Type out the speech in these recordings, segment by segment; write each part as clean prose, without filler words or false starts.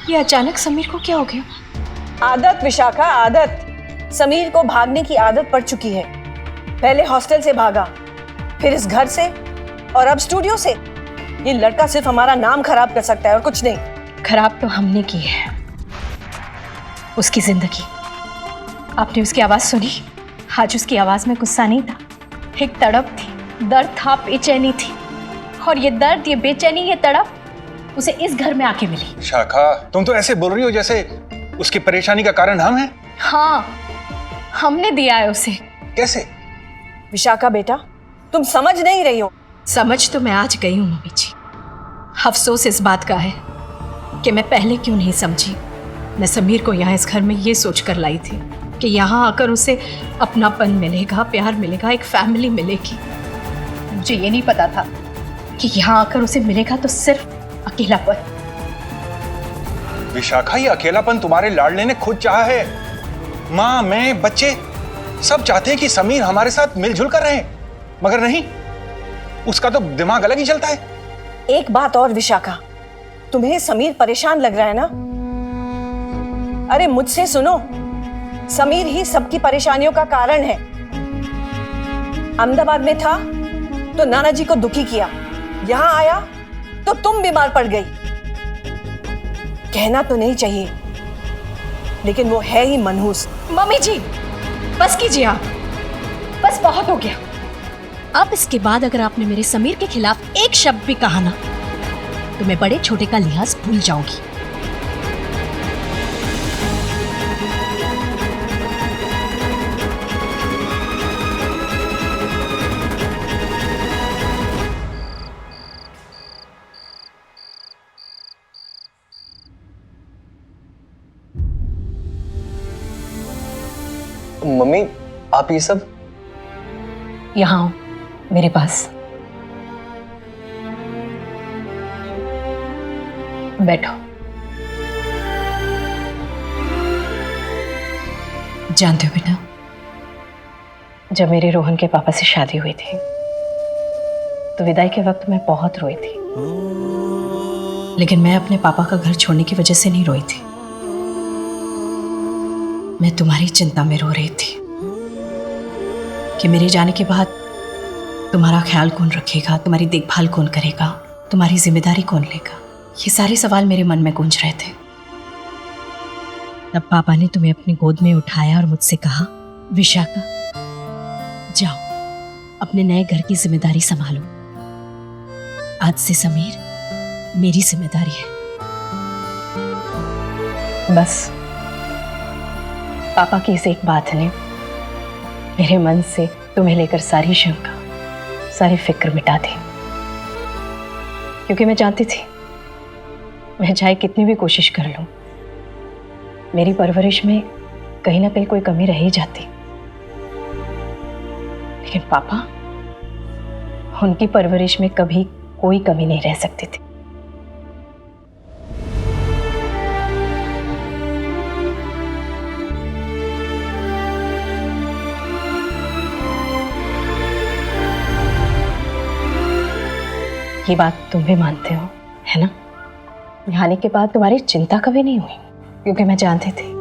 ये अचानक समीर को क्या हो गया? आदत विशाखा, आदत। समीर को भागने की आदत पड़ चुकी है। पहले हॉस्टल से भागा, फिर इस घर से, और अब स्टूडियो से। ये लड़का सिर्फ हमारा नाम खराब कर सकता है और कुछ नहीं। खराब तो हमने की है उसकी जिंदगी। आपने उसकी आवाज सुनी? आज उसकी आवाज में गुस्सा नहीं था, एक तड़प थी, दर्द था, बेचैनी थी। और ये दर्द, ये बेचैनी, ये तड़प उसे इस घर में आके मिली। शाखा, तुम तो ऐसे बोल रही हो जैसे उसकी परेशानी का कारण हम हैं। हाँ, हमने दिया है उसे। कैसे? विशाखा बेटा, तुम समझ नहीं रही हो। समझ तो मैं आज गई हूँ मम्मी जी। अफसोस इस बात का है कि मैं पहले क्यों नहीं समझी। मैं समीर को यहाँ इस घर में ये सोचकर लाई थी कि यहाँ आकर उसे अपनापन मिलेगा, प्यार मिलेगा, एक फैमिली मिलेगी। मुझे ये नहीं पता था कि यहाँ आकर उसे मिलेगा तो सिर्फ अकेलापन। विशाखा, ये अकेलापन तुम्हारे लाडले ने खुद चाहा है। माँ, मैं, बच्चे सब चाहते हैं कि समीर हमारे साथ मिलजुल कर रहे, मगर नहीं, उसका तो दिमाग अलग ही चलता है। एक बात और विशाखा, तुम्हें समीर परेशान लग रहा है ना? अरे मुझसे सुनो, समीर ही सबकी परेशानियों का कारण है। अहमदाबाद में था तो नाना जी को दुखी किया, यहां आया तो तुम बीमार पड़ गई। कहना तो नहीं चाहिए, लेकिन वो है ही मनहूस। मम्मी जी, बस कीजिए आप, बस बहुत हो गया। अब इसके बाद अगर आपने मेरे समीर के खिलाफ एक शब्द भी कहा ना, तो मैं बड़े छोटे का लिहाज भूल जाऊंगी। मम्मी, आप ये सब? यहाँ आओ मेरे पास, बैठो। जानते हो बेटा, जब मेरे रोहन के पापा से शादी हुई थी तो विदाई के वक्त मैं बहुत रोई थी। लेकिन मैं अपने पापा का घर छोड़ने की वजह से नहीं रोई थी, मैं तुम्हारी चिंता में रो रही थी कि मेरे जाने के बाद तुम्हारा ख्याल कौन रखेगा, तुम्हारी देखभाल कौन करेगा, तुम्हारी जिम्मेदारी कौन लेगा। ये सारे सवाल मेरे मन में गूंज रहे थे। तब पापा ने तुम्हें अपनी गोद में उठाया और मुझसे कहा, विशाखा जाओ अपने नए घर की जिम्मेदारी संभालो। आज से समीर मेरी जिम्मेदारी है। बस पापा की इस एक बात ने मेरे मन से तुम्हें लेकर सारी शंका, सारी फिक्र मिटा दी। क्योंकि मैं जानती थी मैं चाहे कितनी भी कोशिश कर लूं, मेरी परवरिश में कहीं ना कहीं कोई कमी रह ही जाती। लेकिन पापा, उनकी परवरिश में कभी कोई कमी नहीं रह सकती थी। ये बात तुम भी मानते हो, है ना? यहाँ आने के बाद तुम्हारी चिंता कभी नहीं हुई, क्योंकि मैं जानती थी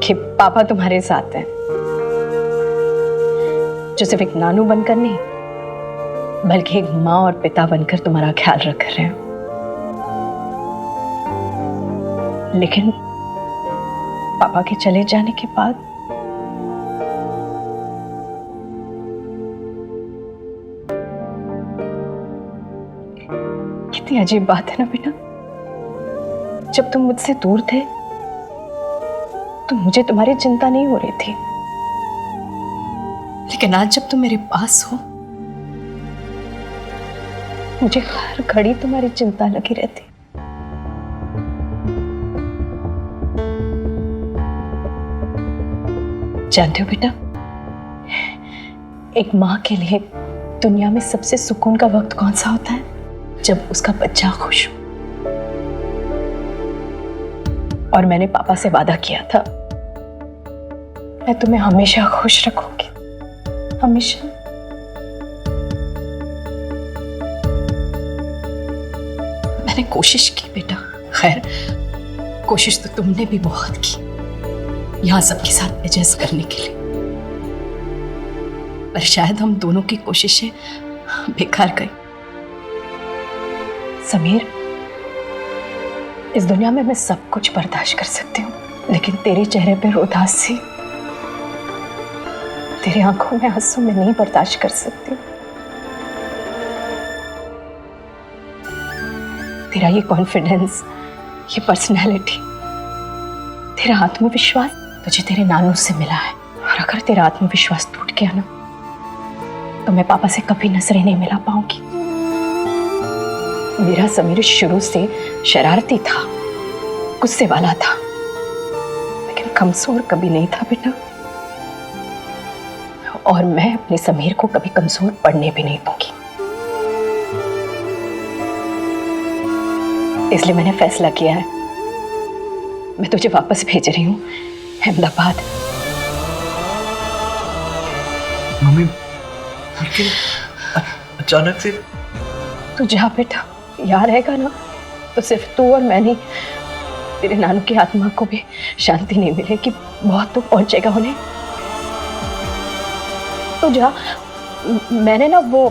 कि पापा तुम्हारे साथ हैं, जो सिर्फ एक नानू बनकर नहीं, बल्कि एक माँ और पिता बनकर तुम्हारा ख्याल रख रहे हैं। लेकिन पापा के चले जाने के बाद कितनी अजीब बात है ना बेटा, जब तुम मुझसे दूर थे तो मुझे तुम्हारी चिंता नहीं हो रही थी, लेकिन आज जब तुम मेरे पास हो मुझे हर घड़ी तुम्हारी चिंता लगी रहती। जानते हो बेटा, एक माँ के लिए दुनिया में सबसे सुकून का वक्त कौन सा होता है? जब उसका बच्चा खुश हो। और मैंने पापा से वादा किया था, मैं तुम्हें हमेशा खुश रखूंगी, हमेशा। मैंने कोशिश की बेटा, खैर कोशिश तो तुमने भी बहुत की यहाँ सबके साथ एडजस्ट करने के लिए, पर शायद हम दोनों की कोशिशें बेकार गई। समीर, इस दुनिया में मैं सब कुछ बर्दाश्त कर सकती हूँ, लेकिन तेरे चेहरे पे उदासी, तेरी आंखों में आंसू मैं नहीं बर्दाश्त कर सकती। तेरा ये कॉन्फिडेंस, ये पर्सनैलिटी, तेरा आत्मविश्वास तुझे तेरे नानू से मिला है, और अगर तेरा आत्मविश्वास टूट गया ना तो मैं पापा से कभी नजरें नहीं मिला पाऊंगी। मेरा समीर शुरू से शरारती था, गुस्से वाला था, लेकिन कमजोर कभी नहीं था बेटा, और मैं अपने समीर को कभी कमजोर पड़ने भी नहीं दूंगी। इसलिए मैंने फैसला किया है, मैं तुझे वापस भेज रही हूँ अहमदाबाद। मम्मी, लेकिन अचानक से। तू जा बेटा, यहाँ रहेगा ना तो सिर्फ तू और मैं नहीं, तेरे नानू की आत्मा को भी शांति नहीं मिलेगी, बहुत दुख पहुंचेगा उन्हें। तू जा। मैंने ना वो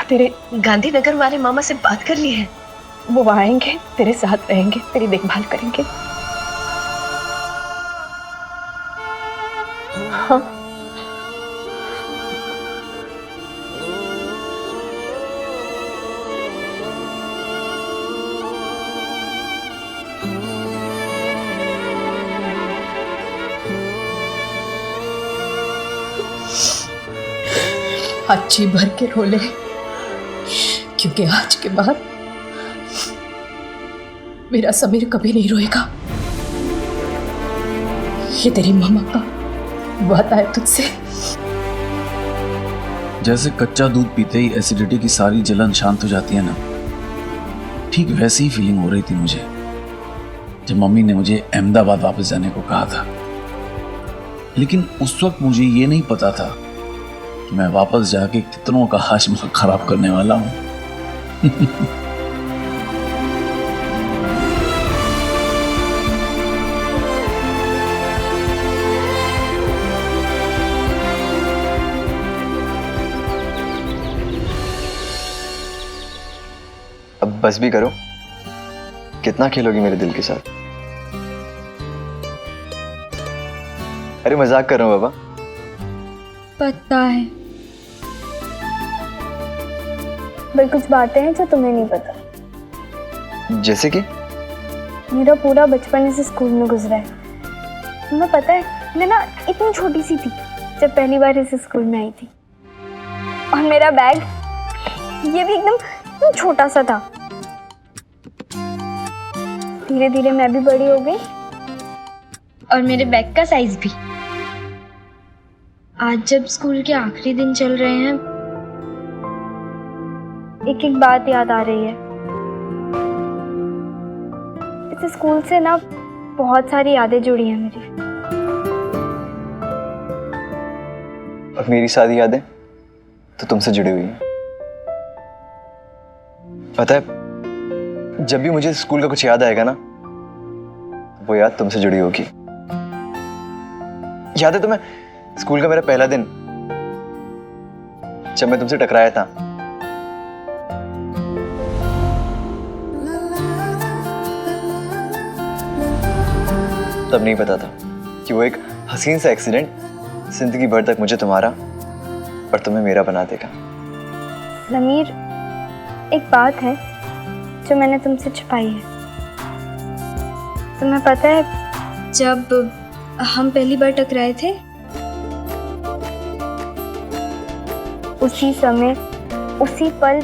तेरे गांधीनगर वाले मामा से बात कर ली है, वो आएंगे, तेरे साथ रहेंगे, तेरी देखभाल करेंगे। हाँ, आज जी भर के रो ले, क्योंकि आज के बाद मेरा समीर कभी नहीं रोएगा। ये तेरी मामा का वादा है तुझसे। जैसे कच्चा दूध पीते ही एसिडिटी की सारी जलन शांत हो जाती है ना, ठीक वैसी ही फीलिंग हो रही थी मुझे जब मम्मी ने मुझे अहमदाबाद वापस जाने को कहा था। लेकिन उस वक्त मुझे ये नहीं पता था कि मैं वापस जाके कितनों का हाशमा खराब करने वाला हूं। अब बस भी करो, कितना खेलोगी मेरे दिल के साथ? अरे मजाक कर रहा हूं बाबा। पता है, पर कुछ बातें हैं जो तुम्हें नहीं पता। जैसे कि? मेरा पूरा बचपन इस स्कूल में गुजरा है। तुम्हें पता है, मैं ना इतनी छोटी सी थी जब पहली बार इस स्कूल में आई थी, और मेरा बैग ये भी एकदम छोटा सा था। धीरे धीरे मैं भी बड़ी हो गई, और मेरे बैग का साइज भी। आज जब स्कूल के आखिरी दिन चल रहे हैं, एक एक बात याद आ रही है। इस स्कूल से ना बहुत सारी यादें जुड़ी हैं मेरी। और मेरी सारी यादें तो तुमसे जुड़ी हुई हैं। पता है, जब भी मुझे स्कूल का कुछ याद आएगा ना, वो याद तुमसे जुड़ी होगी। याद है तुम्हें स्कूल का मेरा पहला दिन, जब मैं तुमसे टकराया था? तब नहीं पता था कि वो एक हसीन सा एक्सीडेंट जिंदगी भर तक मुझे तुम्हारा और तुम्हें मेरा बना देगा। समीर, एक बात है जो मैंने तुमसे छुपाई है। तुम्हें पता है, जब हम पहली बार टकराए थे, उसी समय, उसी पल,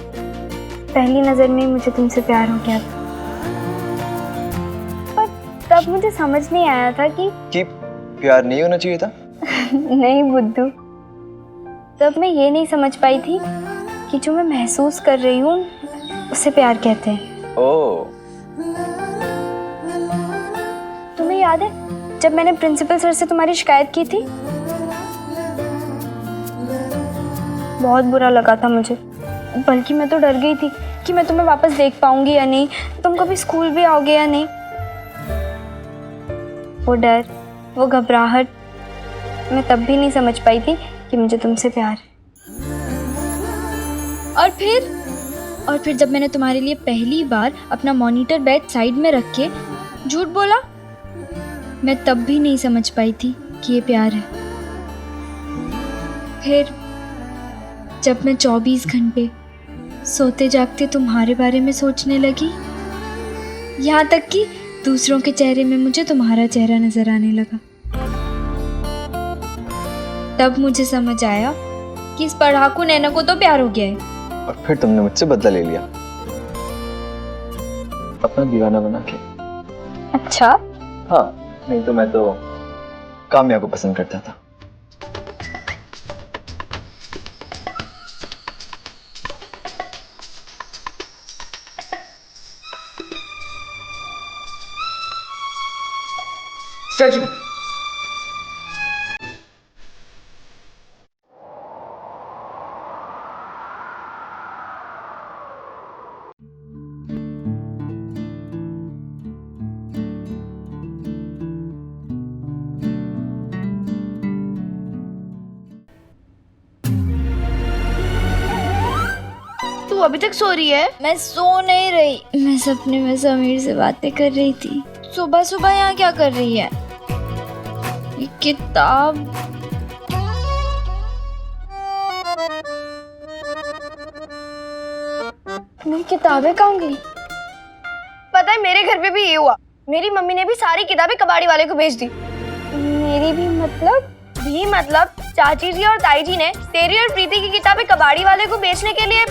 पहली नजर में मुझे तुमसे प्यार हो गया था। पर तब मुझे समझ नहीं आया था कि प्यार नहीं होना चाहिए था। नहीं बुद्धू, तब मैं ये नहीं समझ पाई थी कि जो मैं महसूस कर रही हूँ उसे प्यार कहते हैं। ओह, तुम्हें याद है जब मैंने प्रिंसिपल सर से तुम्हारी शिकायत की थी? बहुत बुरा लगा था मुझे, बल्कि मैं तो डर गई थी कि मैं तुम्हें वापस देख पाऊंगी या नहीं, तुम कभी स्कूल भी आओगे या नहीं। वो डर, वो घबराहट, मैं तब भी नहीं समझ पाई थी कि मुझे तुमसे प्यार है। और फिर जब मैंने तुम्हारे लिए पहली बार अपना मॉनिटर बेड साइड में रख के झूठ बोला, मैं तब भी नहीं समझ पाई थी कि ये प्यार है। फिर जब मैं 24 घंटे सोते जागते तुम्हारे बारे में सोचने लगी, यहाँ तक कि दूसरों के चेहरे में मुझे तुम्हारा चेहरा नजर आने लगा, तब मुझे समझ आया कि इस पढ़ाकू नैना को तो प्यार हो गया है। और फिर तुमने मुझसे बदला ले लिया, अपना दीवाना बना के। अच्छा, हाँ, नहीं तो मैं तो काम्या को पसंद करता था। सच तू अभी तक सो रही है? मैं सो नहीं रही, मैं सपने में समीर से बातें कर रही थी। सुबह सुबह यहाँ क्या कर रही है? ये किताब मेरी किताबें कहाँ गई? पता है मेरे घर पे भी ये हुआ। मेरी मम्मी ने भी सारी किताबें कबाड़ी वाले को भेज दी। मेरी भी मतलब चाची जी और ताई जी ने तेरी और प्रीति की किताबें कबाड़ी वाले को बेचने के लिए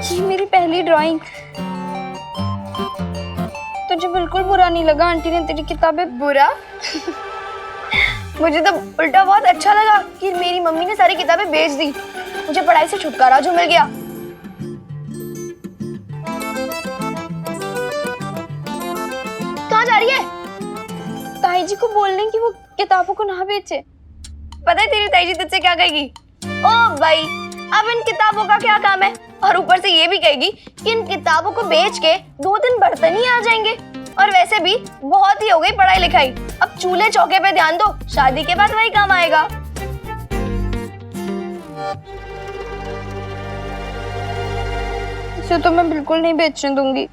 ये मेरी पहली ड्राइंग। तुझे बिल्कुल बुरा नहीं लगा आंटी ने तेरी किताबें? बुरा मुझे तो उल्टा बहुत अच्छा लगा कि मेरी मम्मी ने सारी किताबें बेच दी। मुझे पढ़ाई से छुटकारा जो मिल गया। कहाँ जा रही है? ताई जी को बोलने की वो किताबों को ना बेचे। पता है तेरी ताई जी तुझसे क्या कहेगी? ओ भाई, अब इन किताबों का क्या काम है? और ऊपर से ये भी कहेगी कि इन किताबों को बेच के 2 दिन बर्तन ही आ जाएंगे। और वैसे भी बहुत ही हो गई पढ़ाई लिखाई, अब चूल्हे चौके पे ध्यान दो, शादी के बाद वही काम आएगा। इसे तो मैं बिल्कुल नहीं बेचने दूंगी।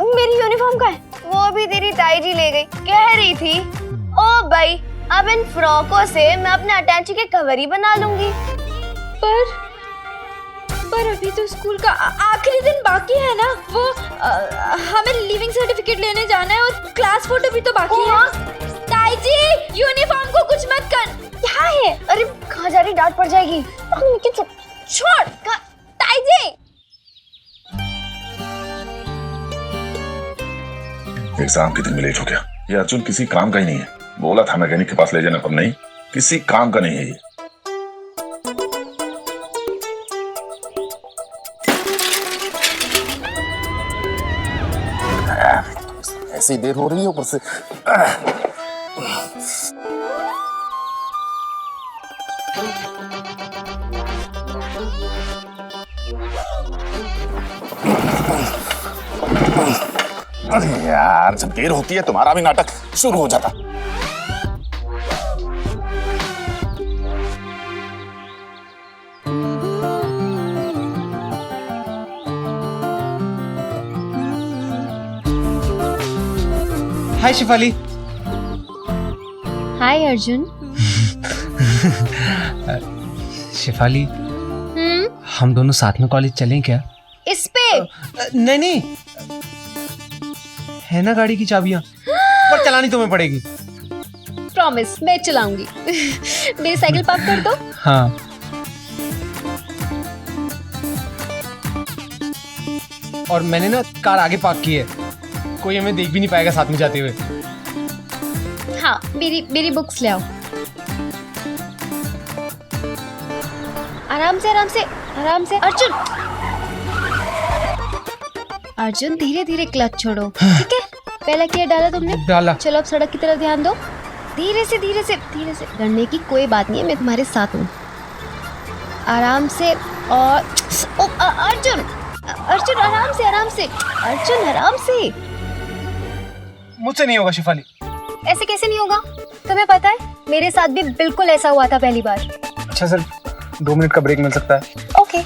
मेरी यूनिफॉर्म का है, वो भी तेरी ताई जी ले गई। कह रही थी ओ भाई, अब इन फ्रॉकों से मैं अपने अटैची के कवर ही बना लूंगी। पर अभी तो स्कूल का आखिरी दिन बाकी है ना। वो हमें लिविंग सर्टिफिकेट लेने जाना है और क्लास फोटो भी तो बाकी है। ताई जी, यूनिफॉर्म को कुछ मत कर। क्या है? अरे कहाँ जा रही, डांट पड़ जाएगी। छोड़ ताई जी। एग्जाम के दिन में लेट हो गया। ये अर्जुन किसी काम का ही नहीं है। बोला था मैकेनिक के पास ले जाने पर, नहीं, किसी काम का नहीं है ये। ऐसी देर हो रही है ऊपर से। अरे यार, जब देर होती है तुम्हारा भी नाटक शुरू हो जाता। हाय शिफाली। हाय अर्जुन। शिफाली, हम दोनों साथ में कॉलेज चलें क्या? इस पे नहीं, है ना गाड़ी की चाबियां, पर चलानी तुम्हें पड़ेगी। प्रॉमिस, मैं चलाऊंगी। मेरी साइकिल पार्क कर दो। हाँ। और मैंने ना कार आगे पार्क की है, कोई हमें देख भी नहीं पाएगा साथ में जाते हुए। हाँ, मेरी बुक्स ले आओ। आराम से आराम से आराम से। अर्जुन अर्जुन धीरे धीरे क्लच छोड़ो, ठीक है? पहला गियर डाला तुमने? डाला। चलो अब सड़क की तरफ ध्यान दो। धीरे से धीरे से धीरे से। डरने की कोई बात नहीं है, मैं तुम्हारे साथ हूँ। आराम से। और अर्जुन अर्जुन आराम से आराम से। अर्जुन आराम से। मुझसे नहीं होगा शिफाली। ऐसे कैसे नहीं होगा? तुम्हें पता है मेरे साथ भी बिल्कुल ऐसा हुआ था पहली बार। अच्छा सर, 2 मिनट का ब्रेक मिल सकता है? ओके।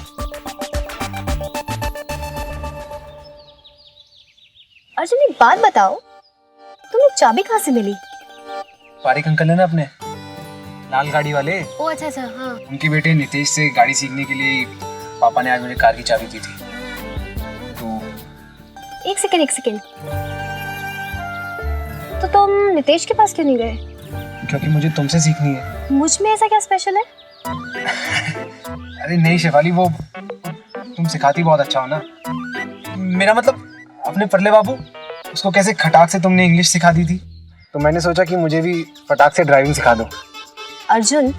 अर्जुन एक बात बताओ, तुम्हें चाबी कहाँ से मिली? पारिक अंकल है ना अपने लाल गाड़ी वाले, ओ अच्छा अच्छा, हाँ। उनके बेटे नितेश से गाड़ी सीखने के लिए पापा ने आज मुझे कार की चाबी दी थी। तो एक सेकेंड। तो तुम नितेश के पास क्यों नहीं गए? क्योंकि मुझे तुमसे सीखनी है। मुझ में ऐसा क्या स्पेशल है? अरे नहीं शिफाली, वो तुम सिखाती बहुत अच्छा हो ना। मेरा मतलब अपने परले बाबू, उसको कैसे खटाक से तुमने इंग्लिश सिखा दी थी, तो मैंने सोचा कि मुझे भी फटाक से ड्राइविंग सिखा दो। अर्जुन,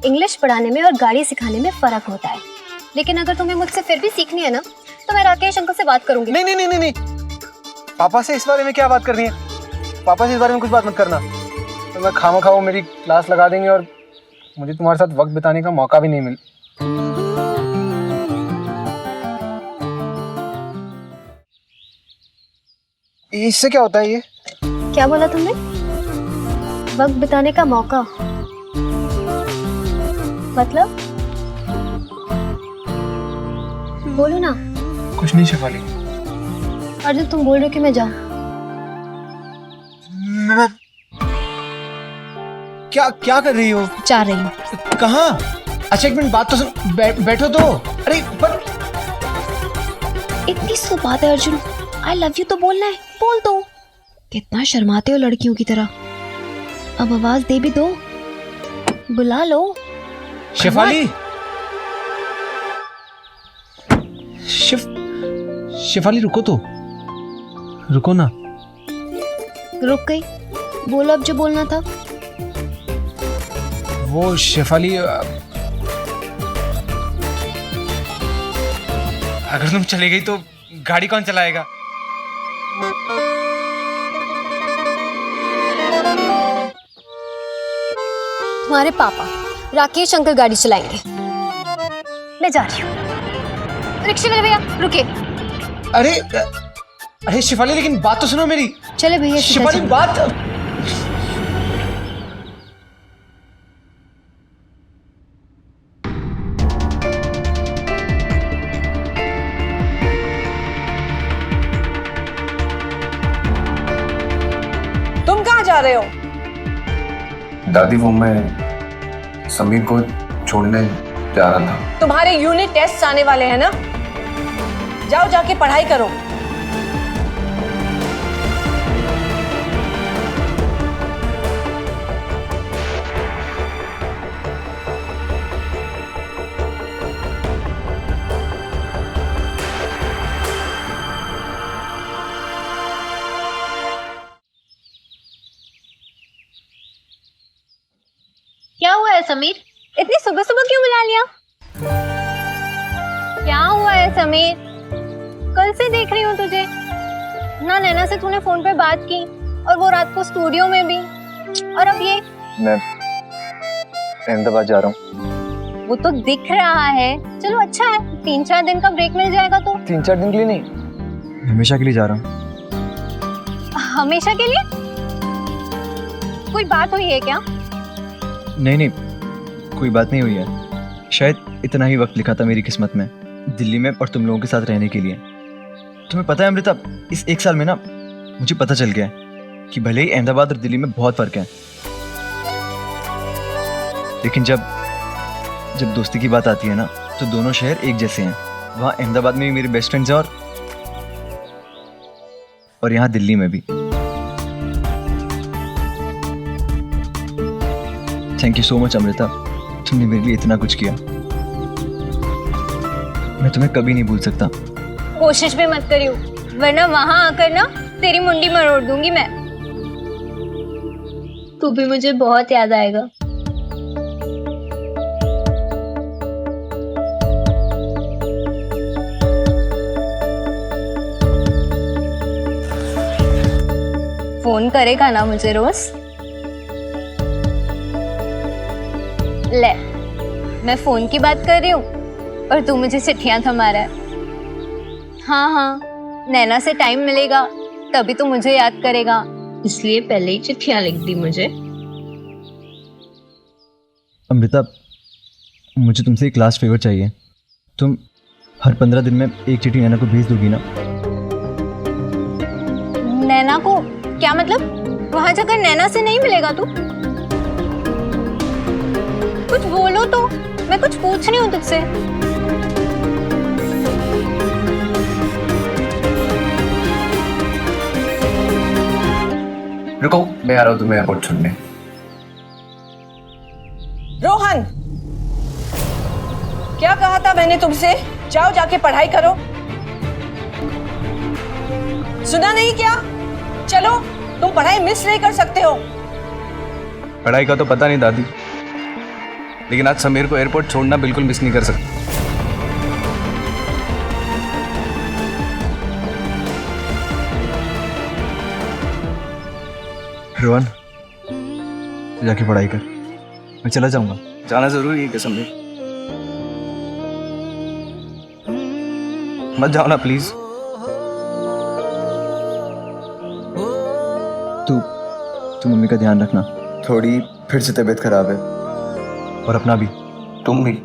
इंग्लिश पढ़ाने में और गाड़ी सिखाने में फर्क होता है, लेकिन अगर तुम्हें मुझसे फिर भी सीखनी है ना, तो मैं राकेश अंकल से बात करूंगी। नहीं, पापा से इस बारे में क्या बात करनी है? पापा से इस बारे में कुछ बात मत करना, तो मैं खामा वो मेरी क्लास लगा देंगे और मुझे तुम्हारे साथ वक्त बिताने का मौका भी नहीं मिल। इससे क्या होता है ये? क्या बोला तुमने? वक्त बिताने का मौका मतलब? बोलो ना। कुछ नहीं शिफाली। अर्जुन तुम बोल रहे हो कि मैं जाऊं? क्या कर रही हो? जा रही हूँ। कहाँ? अच्छा एक मिनट बात तो सुन। बैठो तो। अरे पर इतनी सी बात है अर्जुन, आई लव यू तो बोलना है, बोल दो। कितना शर्माते हो लड़कियों की तरह। अब आवाज दे भी दो, बुला लो। शिफाली। शिफाली रुको तो, रुको ना। रुक गई, बोलो अब जो बोलना था। वो शिफाली, अगर तुम चली गई तो गाड़ी कौन चलाएगा? तुम्हारे पापा राकेश अंकल गाड़ी चलाएंगे। मैं जा रही हूँ। रिक्शे वाले भैया रुके। अरे शिफाली लेकिन बात तो सुनो मेरी। चले भैया। शिफाली बात। तुम कहाँ जा रहे हो? दादी वो मैं समीर को छोड़ने जा रहा था। तुम्हारे यूनिट टेस्ट आने वाले हैं ना, जाओ जाके पढ़ाई करो। क्या हुआ है समीर? इतनी सुबह सुबह क्यों बुला लिया? क्या हुआ है समीर? कल से देख रही हूँ तुझे ना। नैना से तूने फोन पे बात की और वो रात को स्टूडियो में भी, और अब ये। मैं अहमदाबाद जा रहा हूँ। वो तो दिख रहा है। चलो अच्छा है, 3-4 दिन का ब्रेक मिल जाएगा तो। 3-4 दिन के लिए नहीं, हमेशा के लिए जा रहा हूँ। हमेशा के लिए? कोई बात हुई है क्या? नहीं, कोई बात नहीं हुई है। शायद इतना ही वक्त लिखा था मेरी किस्मत में, दिल्ली में और तुम लोगों के साथ रहने के लिए। तुम्हें पता है अमृता, इस 1 साल में ना मुझे पता चल गया है कि भले ही अहमदाबाद और दिल्ली में बहुत फर्क है, लेकिन जब दोस्ती की बात आती है ना, तो दोनों शहर एक जैसे हैं। वहाँ अहमदाबाद में भी मेरे बेस्ट फ्रेंड्स हैं और यहाँ दिल्ली में भी। Thank you so much Amrita, तुमने मेरे लिए इतना कुछ किया। मैं तुम्हें कभी नहीं भूल सकता। कोशिश भी मत करियो, वरना वहां आकर ना तेरी मुंडी मरोड़ दूंगी मैं। तू भी मुझे बहुत याद आएगा। फोन करेगा ना मुझे रोज? ले, मैं फोन की बात कर रही हूँ और तू मुझे चिट्ठियां थमा रहा है। हाँ हाँ, नैना से टाइम मिलेगा तभी तो मुझे याद करेगा, इसलिए पहले ही चिट्ठियां लिख दी मुझे। अमृता, मुझे तुमसे एक लास्ट फेवर चाहिए। तुम हर 15 दिन में एक चिट्ठी नैना को भेज दोगी ना? नैना को? क्या मतलब? वहां जाकर नैना से नहीं मिलेगा तू? कुछ बोलो तो, मैं कुछ पूछ रही हूँ तुझसे। रुको, मैं आ रहा हूँ तुम्हें एयरपोर्ट छोड़ने। रोहन, क्या कहा था मैंने तुमसे? जाओ जाके पढ़ाई करो। सुना नहीं क्या? चलो, तुम पढ़ाई मिस नहीं कर सकते हो। पढ़ाई का तो पता नहीं दादी, लेकिन आज समीर को एयरपोर्ट छोड़ना बिल्कुल मिस नहीं कर सकता। रोहन, जाके पढ़ाई कर, मैं चला जाऊंगा। जाना जरूरी है क्या समीर? मत जाओ ना प्लीज। तू मम्मी का ध्यान रखना, थोड़ी फिर से तबीयत खराब है, और अपना भी। तुम भी।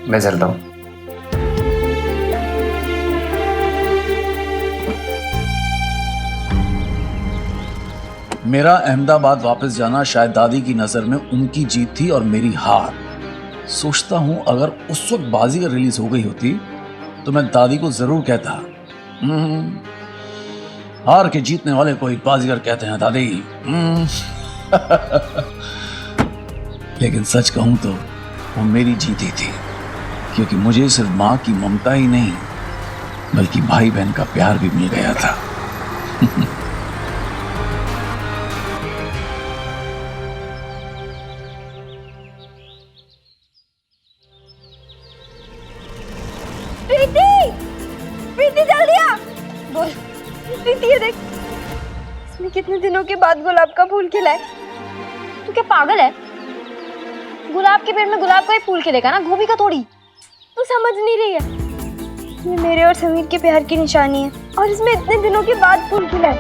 मैं चलता हूँ। मेरा अहमदाबाद वापस जाना शायद दादी की नजर में उनकी जीत थी और मेरी हार। सोचता हूं अगर उस वक्त बाजीगर रिलीज हो गई होती तो मैं दादी को जरूर कहता, हार के जीतने वाले को ही बाजीगर कहते हैं दादी। लेकिन सच कहूं तो वो मेरी जीत ही थी, क्योंकि मुझे सिर्फ माँ की ममता ही नहीं बल्कि भाई बहन का प्यार भी मिल गया था। प्रीति जल्दी आ। बोल प्रीति, ये देख, इसमें कितने दिनों के बाद गुलाब का फूल खिला है। तू क्या पागल है? गुलाब के पेड़ में गुलाब का ही फूल खिलेगा ना, गोभी का थोड़ी। तू समझ नहीं रही है, ये मेरे और समीर के प्यार की निशानी है और इसमें इतने दिनों के बाद फूल खिला है।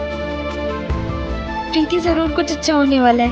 प्रीति, जरूर कुछ अच्छा होने वाला है।